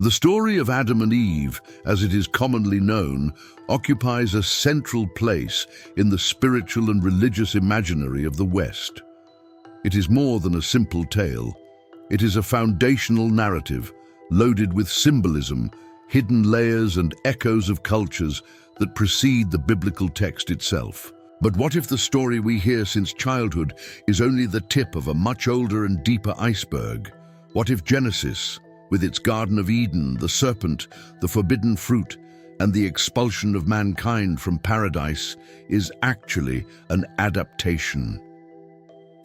The story of Adam and Eve, as it is commonly known, occupies a central place in the spiritual and religious imaginary of the West. It is more than a simple tale. It is a foundational narrative, loaded with symbolism, hidden layers and echoes of cultures that precede the biblical text itself. But what if the story we hear since childhood is only the tip of a much older and deeper iceberg? What if Genesis, with its Garden of Eden, the serpent, the forbidden fruit, and the expulsion of mankind from paradise, is actually an adaptation?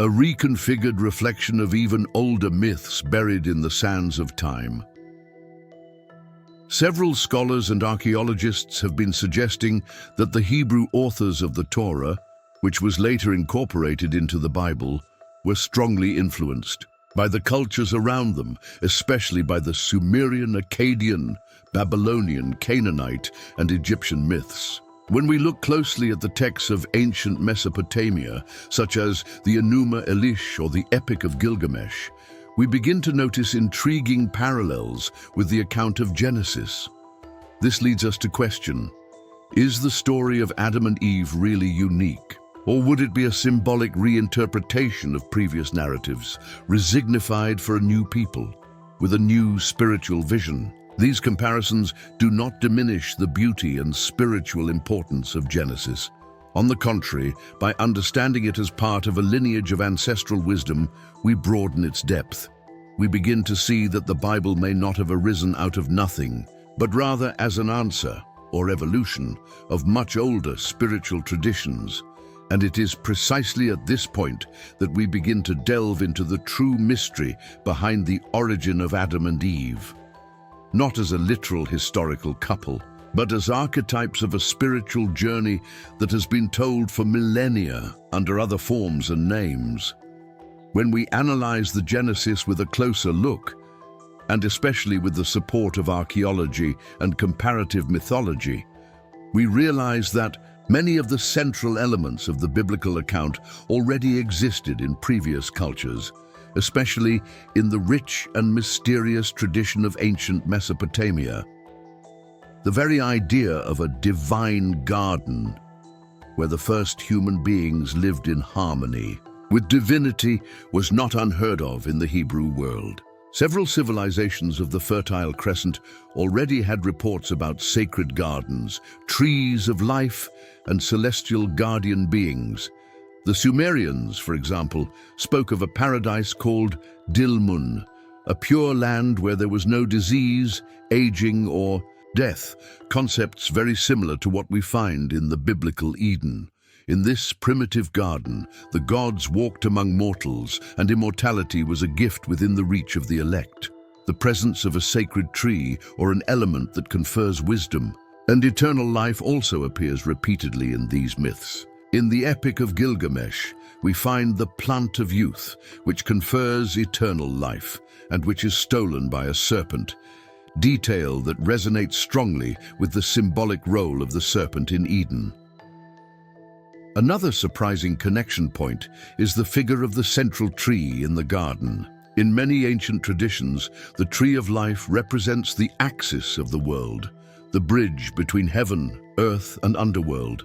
A reconfigured reflection of even older myths buried in the sands of time. Several scholars and archaeologists have been suggesting that the Hebrew authors of the Torah, which was later incorporated into the Bible, were strongly influenced by the cultures around them, especially by the Sumerian, Akkadian, Babylonian, Canaanite, and Egyptian myths. When we look closely at the texts of ancient Mesopotamia, such as the Enuma Elish or the Epic of Gilgamesh, we begin to notice intriguing parallels with the account of Genesis. This leads us to question, is the story of Adam and Eve really unique? Or would it be a symbolic reinterpretation of previous narratives, resignified for a new people, with a new spiritual vision? These comparisons do not diminish the beauty and spiritual importance of Genesis. On the contrary, by understanding it as part of a lineage of ancestral wisdom, we broaden its depth. We begin to see that the Bible may not have arisen out of nothing, but rather as an answer, or evolution, of much older spiritual traditions. And it is precisely at this point that we begin to delve into the true mystery behind the origin of Adam and Eve. Not as a literal historical couple, but as archetypes of a spiritual journey that has been told for millennia under other forms and names. When we analyze the Genesis with a closer look, and especially with the support of archaeology and comparative mythology, we realize that many of the central elements of the biblical account already existed in previous cultures, especially in the rich and mysterious tradition of ancient Mesopotamia. The very idea of a divine garden, where the first human beings lived in harmony with divinity, was not unheard of in the Hebrew world. Several civilizations of the Fertile Crescent already had reports about sacred gardens, trees of life, and celestial guardian beings. The Sumerians, for example, spoke of a paradise called Dilmun, a pure land where there was no disease, aging, or death, concepts very similar to what we find in the biblical Eden. In this primitive garden, the gods walked among mortals, and immortality was a gift within the reach of the elect. The presence of a sacred tree or an element that confers wisdom and eternal life also appears repeatedly in these myths. In the Epic of Gilgamesh, we find the plant of youth, which confers eternal life and which is stolen by a serpent, detail that resonates strongly with the symbolic role of the serpent in Eden. Another surprising connection point is the figure of the central tree in the garden. In many ancient traditions, the tree of life represents the axis of the world, the bridge between heaven, earth, and underworld.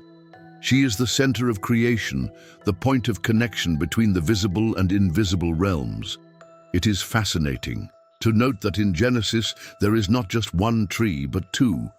She is the center of creation, the point of connection between the visible and invisible realms. It is fascinating to note that in Genesis there is not just one tree, but two,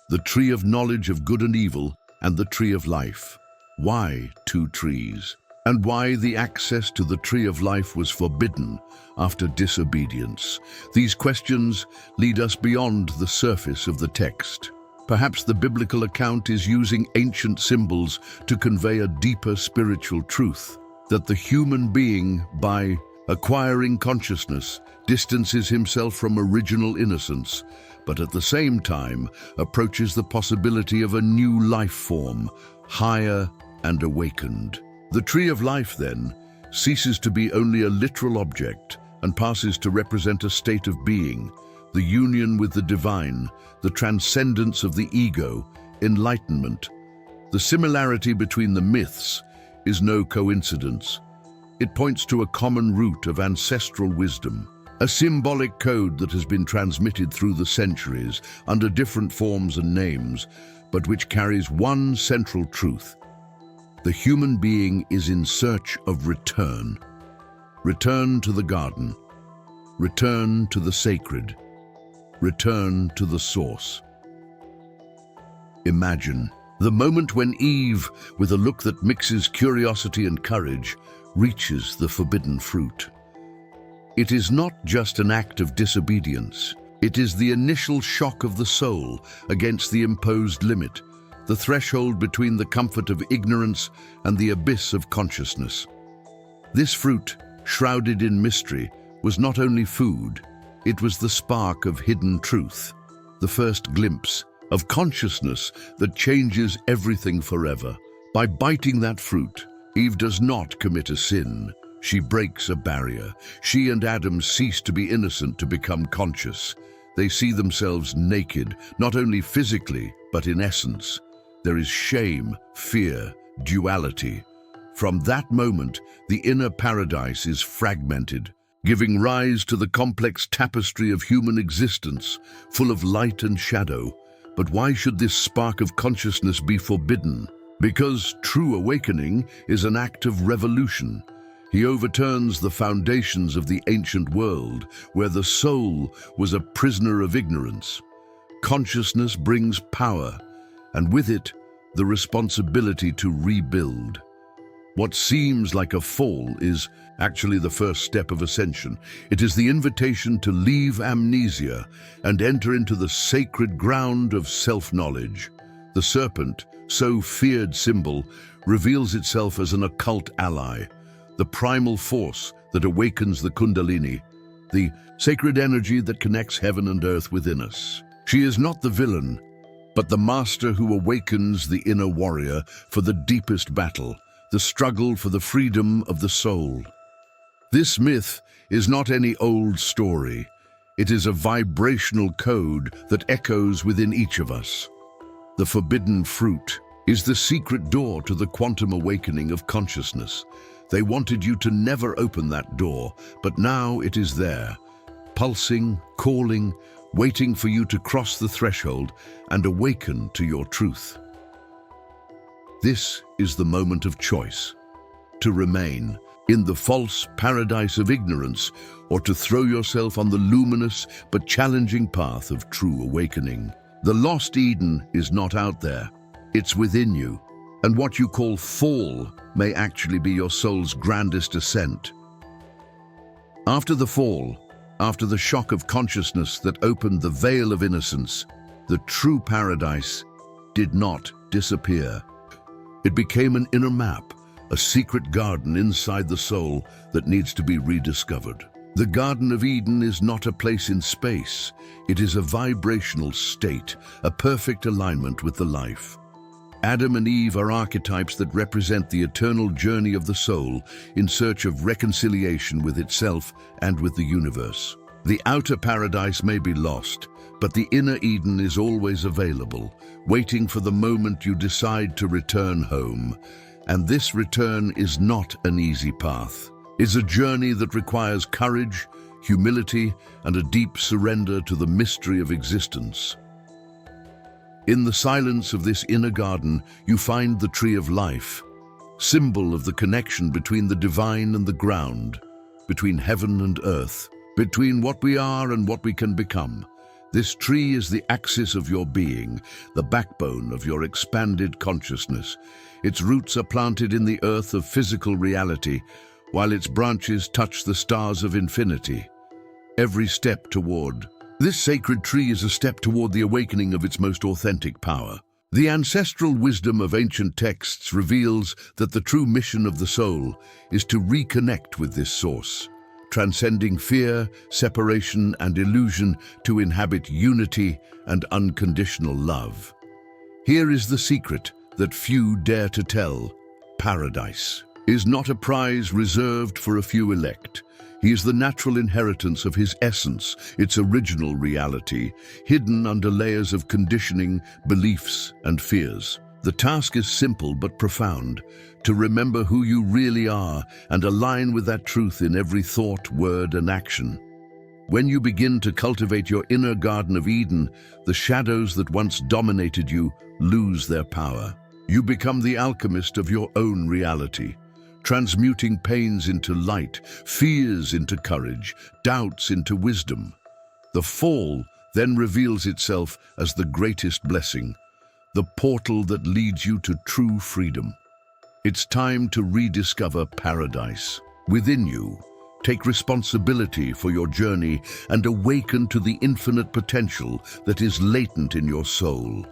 the tree of knowledge of good and evil and the tree of life. Why two trees? And why the access to the tree of life was forbidden after disobedience? These questions lead us beyond the surface of the text. Perhaps the biblical account is using ancient symbols to convey a deeper spiritual truth, that the human being, by acquiring consciousness, distances himself from original innocence, but at the same time approaches the possibility of a new life form, higher and awakened. The tree of life, then, ceases to be only a literal object and passes to represent a state of being, the union with the divine, the transcendence of the ego, enlightenment. The similarity between the myths is no coincidence. It points to a common root of ancestral wisdom, a symbolic code that has been transmitted through the centuries under different forms and names, but which carries one central truth. The human being is in search of return. Return to the garden. Return to the sacred. Return to the source. Imagine the moment when Eve, with a look that mixes curiosity and courage, reaches the forbidden fruit. It is not just an act of disobedience. It is the initial shock of the soul against the imposed limit, the threshold between the comfort of ignorance and the abyss of consciousness. This fruit, shrouded in mystery, was not only food, it was the spark of hidden truth, the first glimpse of consciousness that changes everything forever. By biting that fruit, Eve does not commit a sin. She breaks a barrier. She and Adam cease to be innocent to become conscious. They see themselves naked, not only physically, but in essence. There is shame, fear, duality. From that moment, the inner paradise is fragmented, giving rise to the complex tapestry of human existence, full of light and shadow. But why should this spark of consciousness be forbidden? Because true awakening is an act of revolution. He overturns the foundations of the ancient world, where the soul was a prisoner of ignorance. Consciousness brings power, and with it, the responsibility to rebuild. What seems like a fall is actually the first step of ascension. It is the invitation to leave amnesia and enter into the sacred ground of self-knowledge. The serpent, so feared symbol, reveals itself as an occult ally, the primal force that awakens the Kundalini, the sacred energy that connects heaven and earth within us. She is not the villain, but the master who awakens the inner warrior for the deepest battle, the struggle for the freedom of the soul. This myth is not any old story. It is a vibrational code that echoes within each of us. The forbidden fruit is the secret door to the quantum awakening of consciousness. They wanted you to never open that door, but now it is there, pulsing, calling, waiting for you to cross the threshold and awaken to your truth. This is the moment of choice, to remain in the false paradise of ignorance or to throw yourself on the luminous but challenging path of true awakening. The lost Eden is not out there, it's within you, and what you call fall may actually be your soul's grandest ascent. After the fall, after the shock of consciousness that opened the veil of innocence, the true paradise did not disappear. It became an inner map, a secret garden inside the soul that needs to be rediscovered. The Garden of Eden is not a place in space. It is a vibrational state, a perfect alignment with the life. Adam and Eve are archetypes that represent the eternal journey of the soul in search of reconciliation with itself and with the universe. The outer paradise may be lost, but the inner Eden is always available, waiting for the moment you decide to return home. And this return is not an easy path. It's a journey that requires courage, humility, and a deep surrender to the mystery of existence. In the silence of this inner garden, you find the tree of life, symbol of the connection between the divine and the ground, between heaven and earth, between what we are and what we can become. This tree is the axis of your being, the backbone of your expanded consciousness. Its roots are planted in the earth of physical reality, while its branches touch the stars of infinity. Every step toward this sacred tree is a step toward the awakening of its most authentic power. The ancestral wisdom of ancient texts reveals that the true mission of the soul is to reconnect with this source, transcending fear, separation, and illusion to inhabit unity and unconditional love. Here is the secret that few dare to tell. Paradise is not a prize reserved for a few elect. He is the natural inheritance of his essence, its original reality, hidden under layers of conditioning, beliefs, and fears. The task is simple but profound: to remember who you really are and align with that truth in every thought, word, and action. When you begin to cultivate your inner Garden of Eden, the shadows that once dominated you lose their power. You become the alchemist of your own reality, transmuting pains into light, fears into courage, doubts into wisdom. The fall then reveals itself as the greatest blessing, the portal that leads you to true freedom. It's time to rediscover paradise within you. Take responsibility for your journey and awaken to the infinite potential that is latent in your soul.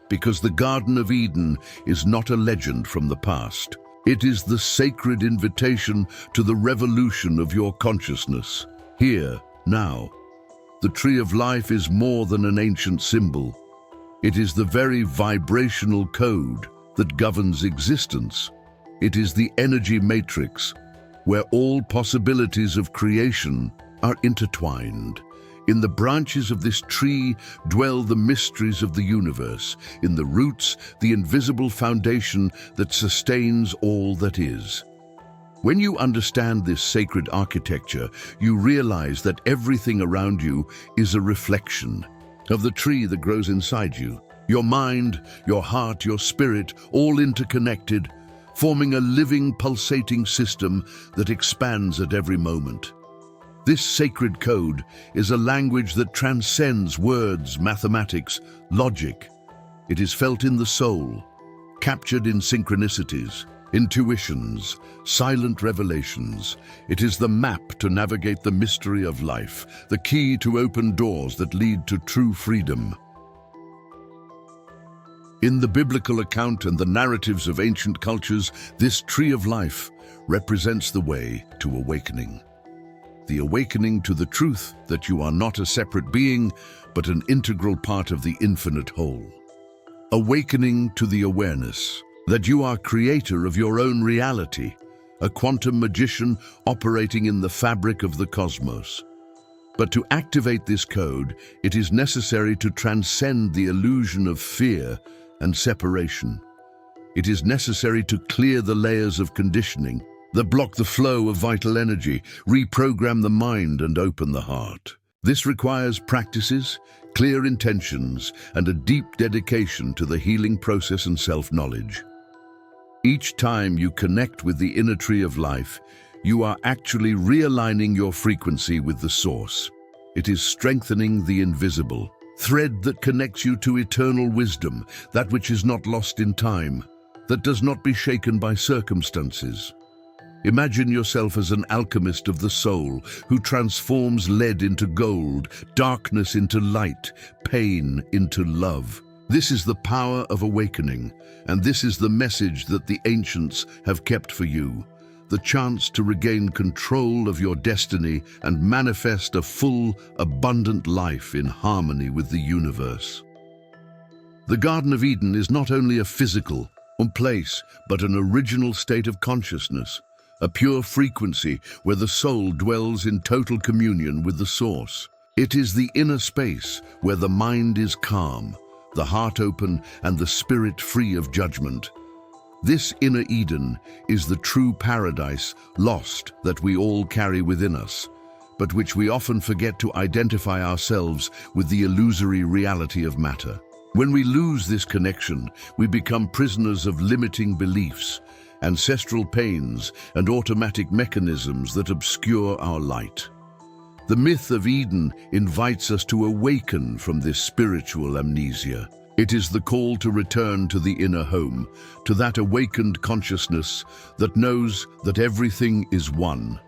Because the Garden of Eden is not a legend from the past. It is the sacred invitation to the revolution of your consciousness, here, now. The Tree of Life is more than an ancient symbol. It is the very vibrational code that governs existence. It is the energy matrix, where all possibilities of creation are intertwined. In the branches of this tree dwell the mysteries of the universe. In the roots, the invisible foundation that sustains all that is. When you understand this sacred architecture, you realize that everything around you is a reflection of the tree that grows inside you. Your mind, your heart, your spirit, all interconnected, forming a living, pulsating system that expands at every moment. This sacred code is a language that transcends words, mathematics, logic. It is felt in the soul, captured in synchronicities, intuitions, silent revelations. It is the map to navigate the mystery of life, the key to open doors that lead to true freedom. In the biblical account and the narratives of ancient cultures, this tree of life represents the way to awakening. The awakening to the truth that you are not a separate being, but an integral part of the infinite whole. Awakening to the awareness that you are creator of your own reality, a quantum magician operating in the fabric of the cosmos. But to activate this code, it is necessary to transcend the illusion of fear and separation. It is necessary to clear the layers of conditioning that block the flow of vital energy, reprogram the mind and open the heart. This requires practices, clear intentions, and a deep dedication to the healing process and self-knowledge. Each time you connect with the inner tree of life, you are actually realigning your frequency with the source. It is strengthening the invisible thread that connects you to eternal wisdom, that which is not lost in time, that does not be shaken by circumstances. Imagine yourself as an alchemist of the soul who transforms lead into gold, darkness into light, pain into love. This is the power of awakening, and this is the message that the ancients have kept for you. The chance to regain control of your destiny and manifest a full, abundant life in harmony with the universe. The Garden of Eden is not only a physical place, but an original state of consciousness, a pure frequency where the soul dwells in total communion with the source. It is the inner space where the mind is calm, the heart open, and the spirit free of judgment. This inner Eden is the true paradise lost that we all carry within us, but which we often forget to identify ourselves with the illusory reality of matter. When we lose this connection, we become prisoners of limiting beliefs, ancestral pains, and automatic mechanisms that obscure our light. The myth of Eden invites us to awaken from this spiritual amnesia. It is the call to return to the inner home, to that awakened consciousness that knows that everything is one.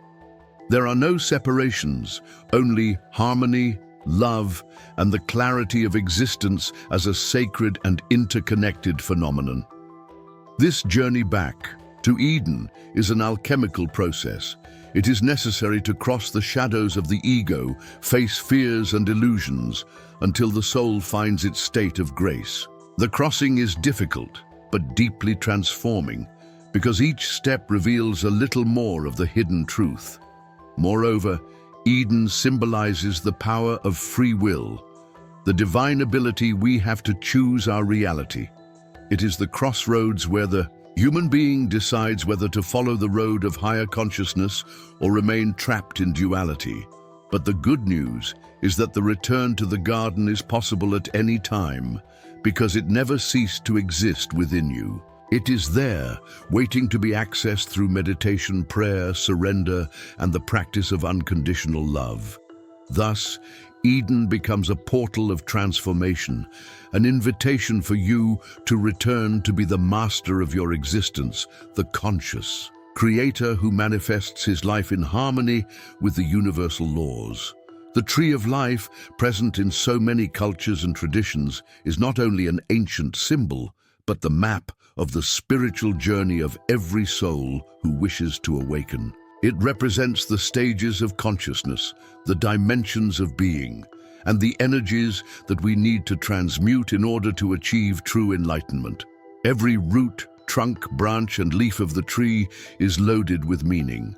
There are no separations, only harmony, love, and the clarity of existence as a sacred and interconnected phenomenon. This journey back to Eden is an alchemical process. It is necessary to cross the shadows of the ego, face fears and illusions, until the soul finds its state of grace. The crossing is difficult, but deeply transforming, because each step reveals a little more of the hidden truth. Moreover, Eden symbolizes the power of free will, the divine ability we have to choose our reality. It is the crossroads where the human being decides whether to follow the road of higher consciousness or remain trapped in duality. But the good news is that the return to the garden is possible at any time, because it never ceased to exist within you. It is there, waiting to be accessed through meditation, prayer, surrender, and the practice of unconditional love. Thus, Eden becomes a portal of transformation, an invitation for you to return to be the master of your existence, the conscious creator who manifests his life in harmony with the universal laws. The tree of life, present in so many cultures and traditions, is not only an ancient symbol, but the map of the spiritual journey of every soul who wishes to awaken. It represents the stages of consciousness, the dimensions of being, and the energies that we need to transmute in order to achieve true enlightenment. Every root, trunk, branch, and leaf of the tree is loaded with meaning.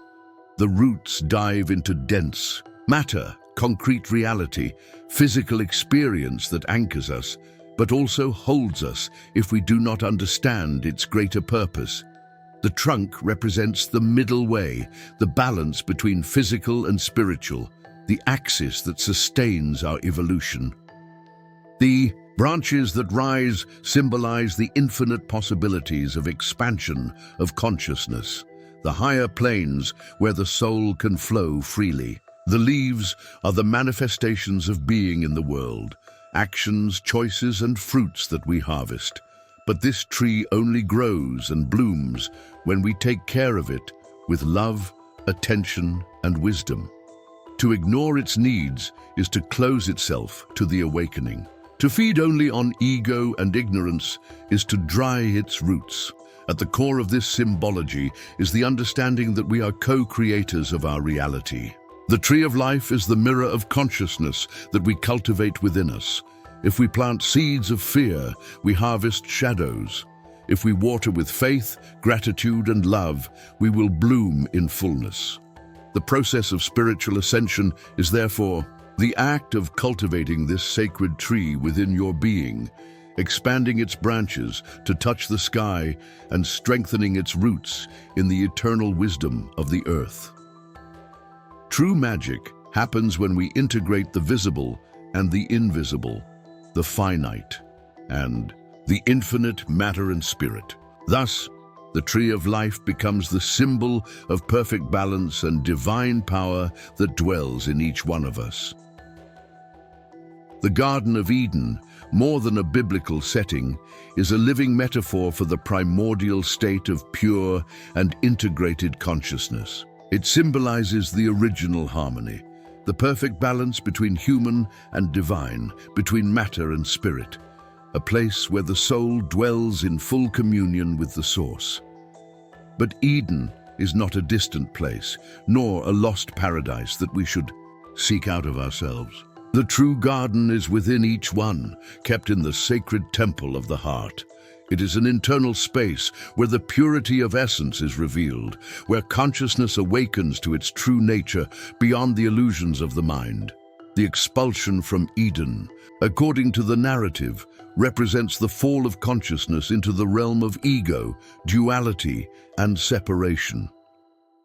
The roots dive into dense matter, concrete reality, physical experience that anchors us, but also holds us if we do not understand its greater purpose. The trunk represents the middle way, the balance between physical and spiritual, the axis that sustains our evolution. The branches that rise symbolize the infinite possibilities of expansion of consciousness, the higher planes where the soul can flow freely. The leaves are the manifestations of being in the world, actions, choices, and fruits that we harvest. But this tree only grows and blooms when we take care of it with love, attention, and wisdom. To ignore its needs is to close itself to the awakening. To feed only on ego and ignorance is to dry its roots. At the core of this symbology is the understanding that we are co-creators of our reality. The tree of life is the mirror of consciousness that we cultivate within us. If we plant seeds of fear, we harvest shadows. If we water with faith, gratitude, and love, we will bloom in fullness. The process of spiritual ascension is therefore the act of cultivating this sacred tree within your being, expanding its branches to touch the sky and strengthening its roots in the eternal wisdom of the earth. True magic happens when we integrate the visible and the invisible, the finite and the infinite matter and spirit. Thus, the tree of life becomes the symbol of perfect balance and divine power that dwells in each one of us. The Garden of Eden, more than a biblical setting, is a living metaphor for the primordial state of pure and integrated consciousness. It symbolizes the original harmony, the perfect balance between human and divine, between matter and spirit, a place where the soul dwells in full communion with the source. But Eden is not a distant place, nor a lost paradise that we should seek out of ourselves. The true garden is within each one, kept in the sacred temple of the heart. It is an internal space where the purity of essence is revealed, where consciousness awakens to its true nature beyond the illusions of the mind. The expulsion from Eden, according to the narrative, represents the fall of consciousness into the realm of ego, duality, and separation.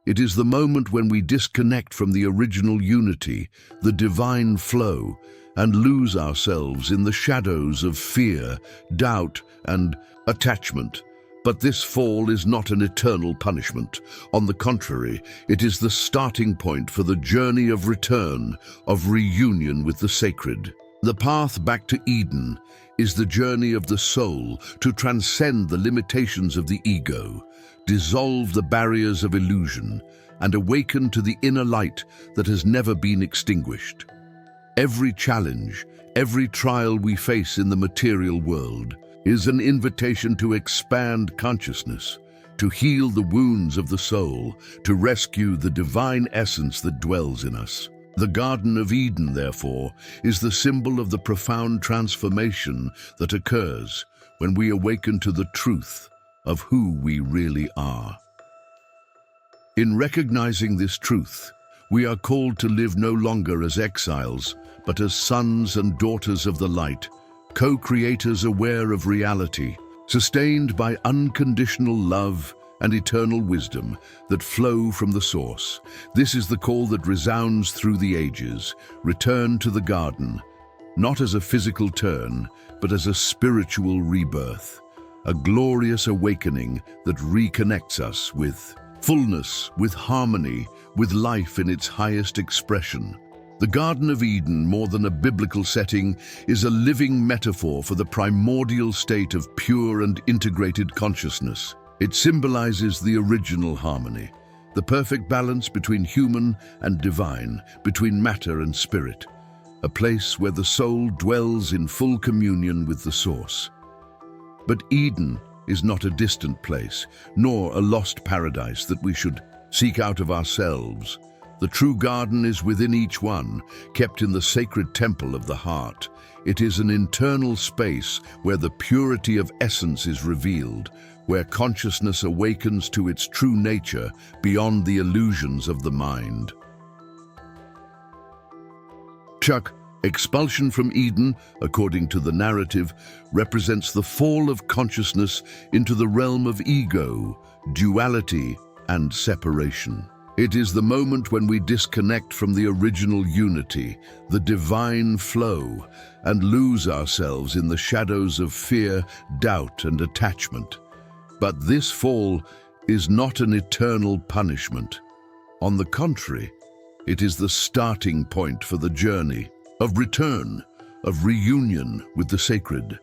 It is the moment when we disconnect from the original unity, the divine flow, and lose ourselves in the shadows of fear, doubt, and attachment. But this fall is not an eternal punishment. On the contrary, it is the starting point for the journey of return, of reunion with the sacred. The path back to Eden is the journey of the soul to transcend the limitations of the ego, dissolve the barriers of illusion, and awaken to the inner light that has never been extinguished. Every challenge, every trial we face in the material world is an invitation to expand consciousness, to heal the wounds of the soul, to rescue the divine essence that dwells in us. The Garden of Eden, therefore, is the symbol of the profound transformation that occurs when we awaken to the truth of who we really are. In recognizing this truth, we are called to live no longer as exiles, but as sons and daughters of the light, co-creators aware of reality, sustained by unconditional love and eternal wisdom that flow from the source. This is the call that resounds through the ages. Return to the garden, not as a physical turn, but as a spiritual rebirth, a glorious awakening that reconnects us with fullness, with harmony, with life in its highest expression. The Garden of Eden, more than a biblical setting, is a living metaphor for the primordial state of pure and integrated consciousness. It symbolizes the original harmony, the perfect balance between human and divine, between matter and spirit, a place where the soul dwells in full communion with the source. But Eden is not a distant place, nor a lost paradise that we should seek out of ourselves. The true garden is within each one, kept in the sacred temple of the heart. It is an internal space where the purity of essence is revealed, where consciousness awakens to its true nature beyond the illusions of the mind. Chuck, expulsion from Eden, according to the narrative, represents the fall of consciousness into the realm of ego, duality, and separation. It is the moment when we disconnect from the original unity, the divine flow, and lose ourselves in the shadows of fear, doubt, and attachment. But this fall is not an eternal punishment. On the contrary, it is the starting point for the journey of return, of reunion with the sacred.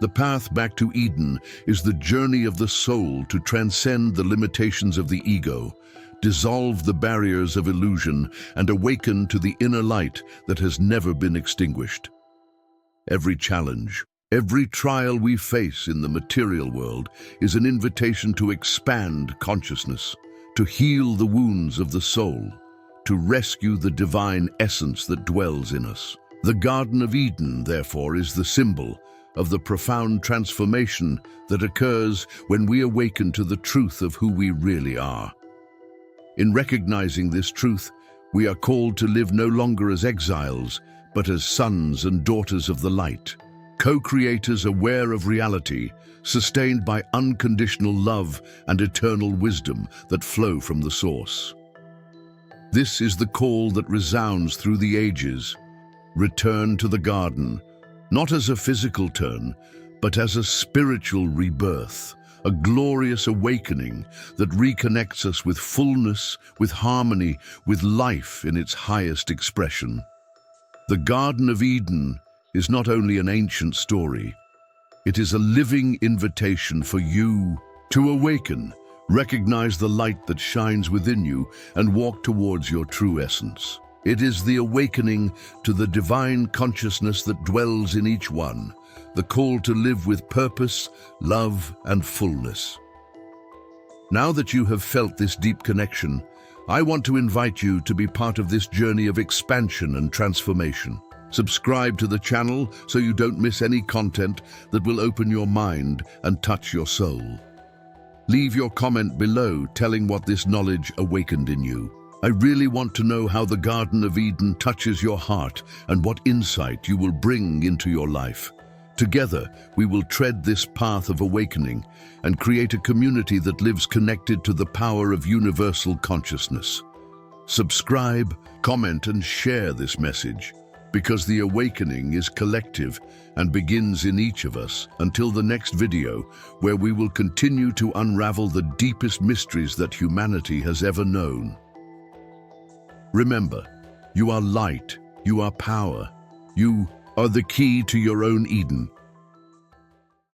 The path back to Eden is the journey of the soul to transcend the limitations of the ego, dissolve the barriers of illusion, and awaken to the inner light that has never been extinguished. Every challenge, every trial we face in the material world is an invitation to expand consciousness, to heal the wounds of the soul, to rescue the divine essence that dwells in us. The Garden of Eden, therefore, is the symbol of the profound transformation that occurs when we awaken to the truth of who we really are. In recognizing this truth, we are called to live no longer as exiles, but as sons and daughters of the light, co-creators aware of reality, sustained by unconditional love and eternal wisdom that flow from the source. This is the call that resounds through the ages. Return to the garden, not as a physical turn, but as a spiritual rebirth, a glorious awakening that reconnects us with fullness, with harmony, with life in its highest expression. The Garden of Eden is not only an ancient story, it is a living invitation for you to awaken, recognize the light that shines within you, and walk towards your true essence. It is the awakening to the divine consciousness that dwells in each one, the call to live with purpose, love, and fullness. Now that you have felt this deep connection, I want to invite you to be part of this journey of expansion and transformation. Subscribe to the channel so you don't miss any content that will open your mind and touch your soul. Leave your comment below telling what this knowledge awakened in you. I really want to know how the Garden of Eden touches your heart and what insight you will bring into your life. Together, we will tread this path of awakening and create a community that lives connected to the power of universal consciousness. Subscribe, comment, and share this message, because the awakening is collective and begins in each of us. Until the next video, where we will continue to unravel the deepest mysteries that humanity has ever known. Remember, you are light, you are power, you are the key to your own Eden.